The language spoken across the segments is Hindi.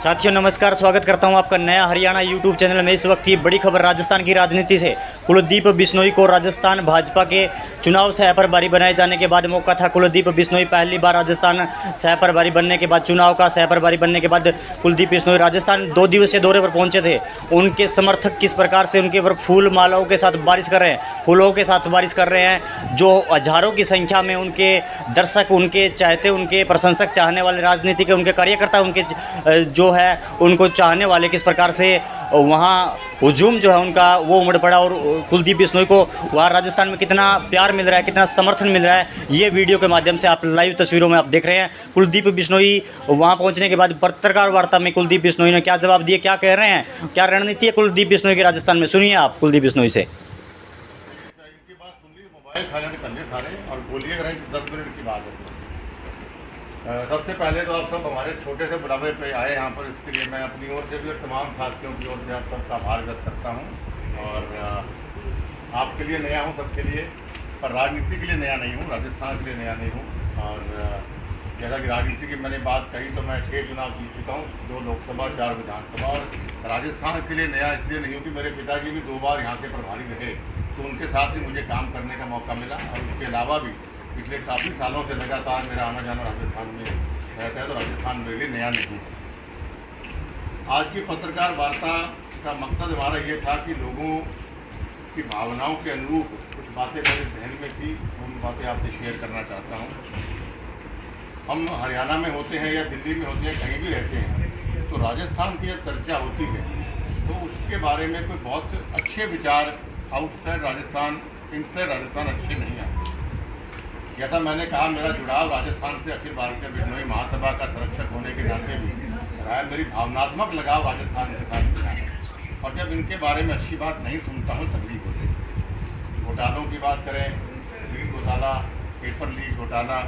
साथियों नमस्कार, स्वागत करता हूं आपका नया हरियाणा यूट्यूब चैनल में। इस वक्त की बड़ी खबर राजस्थान की राजनीति से। कुलदीप बिश्नोई को राजस्थान भाजपा के चुनाव सह प्रभारी बनाए जाने के बाद मौका था। कुलदीप बिश्नोई पहली बार राजस्थान सह प्रभारी बनने के बाद, चुनाव का सह प्रभारी बनने के बाद कुलदीप बिश्नोई राजस्थान 2 दिवसीय दौरे पर पहुंचे थे। उनके समर्थक किस प्रकार से उनके ऊपर फूल मालाओं के साथ बारिश कर रहे हैं, फूलों के साथ बारिश कर रहे हैं। जो हजारों की संख्या में उनके दर्शक, उनके चाहते, उनके प्रशंसक, चाहने वाले, राजनीति के उनके कार्यकर्ता, उनके जो है उनको चाहने वाले किस प्रकार से वहाँ हुजूम जो है उनका वो उमड़ पड़ा। और कुलदीप बिश्नोई को वहाँ राजस्थान में कितना प्यार मिल रहा है, कितना समर्थन मिल रहा है, ये वीडियो के माध्यम से आप लाइव तस्वीरों में आप देख रहे हैं। कुलदीप बिश्नोई वहाँ पहुँचने के बाद पत्रकार वार्ता में कुलदीप बिश्नोई ने क्या जवाब दिए, क्या कह रहे हैं, क्या रणनीति है कुलदीप बिश्नोई की राजस्थान में, सुनिए आप कुलदीप बिश्नोई से। मोबाइल साइलेंट कर लिए सारे और बोलिए अगर 10 मिनट की बात है। सबसे पहले तो आप सब हमारे छोटे से बुलावे पे आए यहाँ पर, इसके लिए मैं अपनी ओर से भी और तमाम साथियों की ओर से आप सबका आभार व्यक्त करता हूँ। और आपके लिए नया हूँ, सबके लिए, पर राजनीति के लिए नया नहीं हूँ, राजस्थान के लिए नया नहीं हूँ। और जैसा कि राजनीति की मैंने बात कही तो मैं 6 चुनाव जीत चुका हूँ, 2 लोकसभा 4 विधानसभा। और राजस्थान के लिए नया इसलिए नहीं हूँ कि मेरे पिताजी भी 2 बार यहाँ के प्रभारी रहे, तो उनके साथ ही मुझे काम करने का मौका मिला। और उसके अलावा भी पिछले काफ़ी सालों से लगातार मेरा आना जाना राजस्थान में रहता है, तो राजस्थान मेरे लिए नया नहीं है। आज की पत्रकार वार्ता का मकसद हमारा ये था कि लोगों की भावनाओं के अनुरूप कुछ बातें मेरे जहन में थी, उन बातें आपसे शेयर करना चाहता हूँ। हम हरियाणा में होते हैं या दिल्ली में होते हैं, कहीं भी रहते हैं, तो राजस्थान की जब चर्चा होती है तो उसके बारे में कोई बहुत अच्छे विचार आउटसाइड राजस्थान, इनसाइड राजस्थान अच्छे नहीं आते। जैसा मैंने कहा, मेरा जुड़ाव राजस्थान से अखिल भारतीय बिश्नोई महासभा का संरक्षक होने के नाते भी रहा है। मेरी भावनात्मक लगाव राजस्थान के साथ जुड़ा है। और जब इनके बारे में अच्छी बात नहीं सुनता हूँ तकलीफ होती है। घोटालों की बात करें, ग्रीन घोटाला, पेपर लीक घोटाला,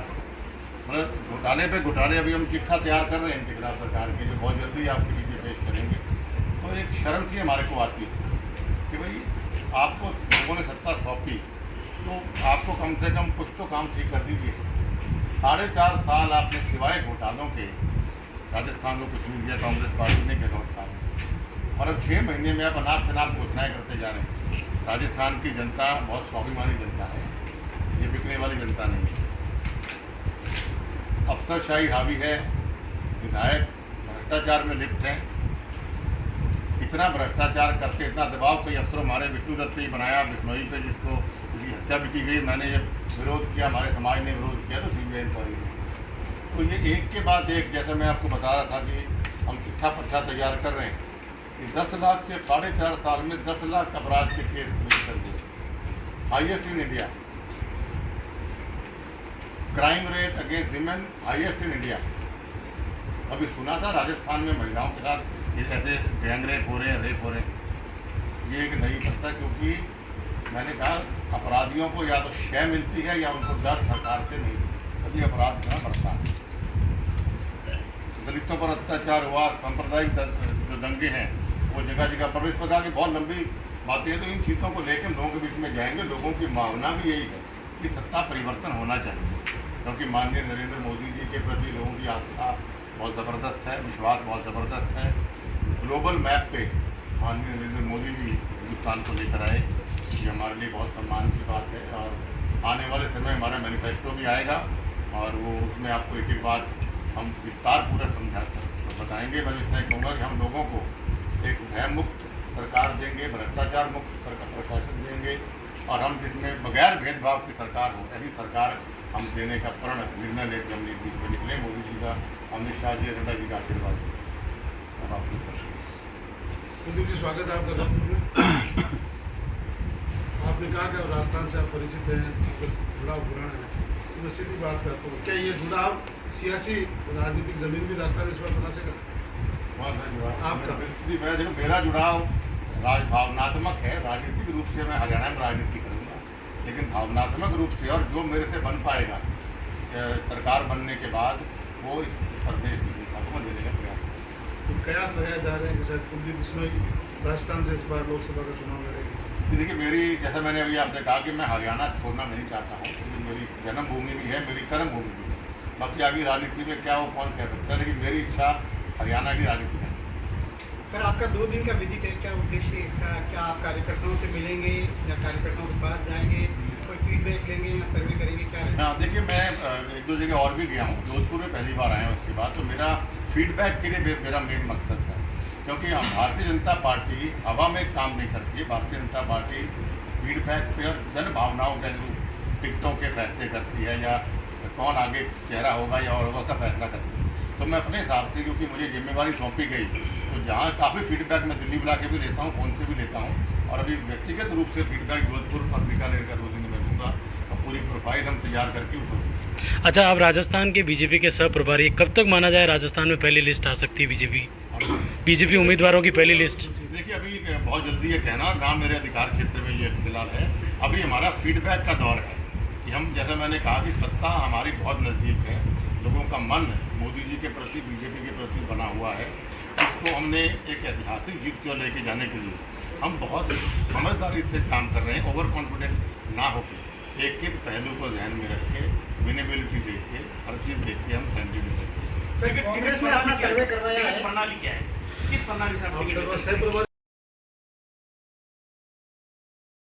मतलब घोटाले पे घोटाले। अभी हम चिट्ठा तैयार कर रहे हैं इनके खिलाफ सरकार की, जो बहुत जल्दी आपके बीच में पेश करेंगे। तो एक शर्म सी हमारे को आती है कि भाई आपको लोगों ने सत्ता सौंपी तो आपको कम से कम कुछ तो काम ठीक कर दीजिए। 4.5 साल आपने सिवाय घोटालों के राजस्थान को कुछ नहीं दिया कांग्रेस पार्टी ने, गहलोत साहब। और अब 6 महीने में आप अनाप शनाप घोषणाएँ करते जा रहे हैं। राजस्थान की जनता बहुत स्वाभिमानी जनता है, ये बिकने वाली जनता नहीं है। अफसरशाही हावी है, विधायक भ्रष्टाचार में लिप्त हैं। इतना भ्रष्टाचार करके, इतना दबाव कई अफसरों, हमारे विष्णु दत्त ने बनाया बिश्नोई पे, जिसको उसकी हत्या भी की गई। मैंने जब विरोध किया, हमारे समाज ने विरोध किया, तो CBI इंक्वायरी हुई। तो ये एक के बाद एक, जैसे मैं आपको बता रहा था कि हम चिट्ठा पट्ठा तैयार कर रहे हैं कि 10 लाख से 4.5 साल में 10 लाख अपराध के केस कर दिए, highest in India. Crime rate against women highest in India. अभी सुना था राजस्थान में महिलाओं के साथ ये ऐसे गैंग रेप हो रहे हैं, रेप हो रहे हैं। ये एक नई घटना, क्योंकि मैंने कहा अपराधियों को या तो शय मिलती है या उनको डर सरकार से नहीं, तभी अपराध करना पड़ता है। दलितों पर अत्याचार हुआ, सांप्रदायिक जो दंगे हैं वो जगह जगह पर। इस प्रकार की बहुत लंबी बातें हैं, तो इन चीज़ों को लेकर लोगों के बीच में जाएंगे। लोगों की भावना भी यही है कि सत्ता परिवर्तन होना चाहिए, क्योंकि माननीय नरेंद्र मोदी जी के प्रति लोगों की आस्था बहुत ज़बरदस्त है, विश्वास बहुत ज़बरदस्त है। ग्लोबल मैप पे माननीय नरेंद्र मोदी भी हिंदुस्तान को लेकर आए, ये हमारे लिए बहुत सम्मान की बात है। और आने वाले समय हमारा मैनिफेस्टो भी आएगा और वो उसमें आपको एक एक बात हम विस्तार पूर्वक तो बताएंगे। मैं इसमें कहूँगा कि हम लोगों को एक भय मुक्त सरकार देंगे, भ्रष्टाचार मुक्त प्रशासन देंगे, और हम जिसमें बगैर भेदभाव की सरकार हो, ऐसी सरकार हम देने का प्रण निर्णय लेकर हम बीच में निकले। मोदी जी का, अमित शाह जी, नड्डा जी का आशीर्वाद। अब आप कुलदीप जी, स्वागत है आपका। आपने कहा कि राजस्थान से आप परिचित हैं, जुड़ाव पुराना है, तो मैं सीधी बात करता हूँ, क्या ये जुड़ाव सियासी राजनीतिक जमीन भी राजस्थान इस बार बना सकेगा? आपका मैं देखो, मेरा जुड़ाव भावनात्मक है। राजनीतिक रूप से मैं हरियाणा में राजनीति करूँगा, लेकिन भावनात्मक रूप से, और जो मेरे से बन पाएगा सरकार बनने के बाद, वो इस प्रदेश की जनता को देने का प्रयास करें। तो कयास लगाए जा रहे हैं कि शायद कुलदीप बिश्नोई राजस्थान से इस बार लोकसभा का चुनाव लड़ेगी। देखिए, मेरी, जैसा मैंने अभी आपसे कहा कि मैं हरियाणा छोड़ना नहीं चाहता हूँ, क्योंकि मेरी जन्मभूमि भी है, मेरी कर्मभूमि भी है। बाकी आगे राजनीति में क्या वो कौन कह सकता है, लेकिन मेरी इच्छा हरियाणा की राजनीति है। सर आपका 2 दिन का विजिट है, क्या उद्देश्य है इसका? क्या आप कार्यकर्ताओं से मिलेंगे या कार्यकर्ताओं के पास जाएंगे, कोई फीडबैक लेंगे या सर्वे करेंगे, क्या रहेगा? हाँ, देखिए मैं 1-2 जगह और भी गया हूँ, जोधपुर में पहली बार आया हूँ उसके बाद, तो मेरा फीडबैक के लिए मेरा मेन मकसद है, क्योंकि हम भारतीय जनता पार्टी हवा में काम नहीं करती है। भारतीय जनता पार्टी फीडबैक पे और जन भावनाओं के अनुरूप टिकटों के फैसले करती है, या कौन आगे चेहरा होगा या और होगा का फैसला करती है। तो मैं अपने हिसाब से, क्योंकि मुझे जिम्मेवारी सौंपी गई, तो जहाँ काफ़ी फीडबैक मैं दिल्ली बुला के भी लेता हूँ, फ़ोन से भी लेता हूँ, और अभी व्यक्तिगत रूप से फीडबैक जोधपुर और बीकानेर का 2 दिन में दूँगा, और पूरी प्रोफाइल हम तैयार करके उसको। अच्छा, आप राजस्थान के बीजेपी के सह प्रभारी, कब तक माना जाए राजस्थान में पहली लिस्ट आ सकती है बीजेपी उम्मीदवारों की पहली लिस्ट? देखिए अभी बहुत जल्दी ये कहना, ना मेरे अधिकार क्षेत्र में ये फिलहाल है। अभी हमारा फीडबैक का दौर है कि हम, जैसा मैंने कहा कि सत्ता हमारी बहुत नज़दीक है, लोगों का मन मोदी जी के प्रति, बीजेपी के प्रति बना हुआ है। इसको हमने एक ऐतिहासिक जीत को लेके जाने के लिए हम बहुत समझदारी से काम कर रहे हैं, ओवर कॉन्फिडेंट ना होकर एक एक पहलू को ध्यान में रख के, विनेबिलिटी देख के, हर चीज़ देख के हम कैंडिडेट हैं। सर कांग्रेस ने अपना सर्वे करवाया है, प्रणाली क्या है, किस प्रणाली से आप आप सर्व